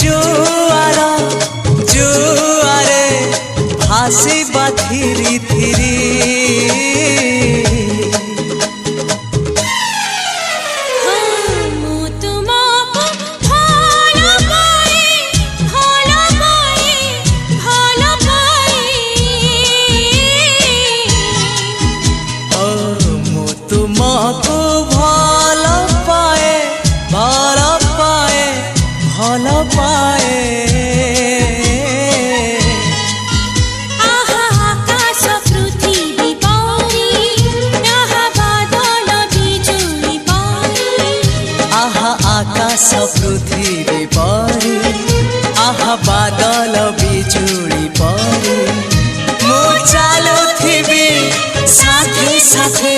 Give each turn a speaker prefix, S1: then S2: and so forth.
S1: जुआर जुआरे भासिबा धीरे धीरे आकाश पृथ्वी परी आहा बादल बिजुली परी मु चालुथिबी साथे साथे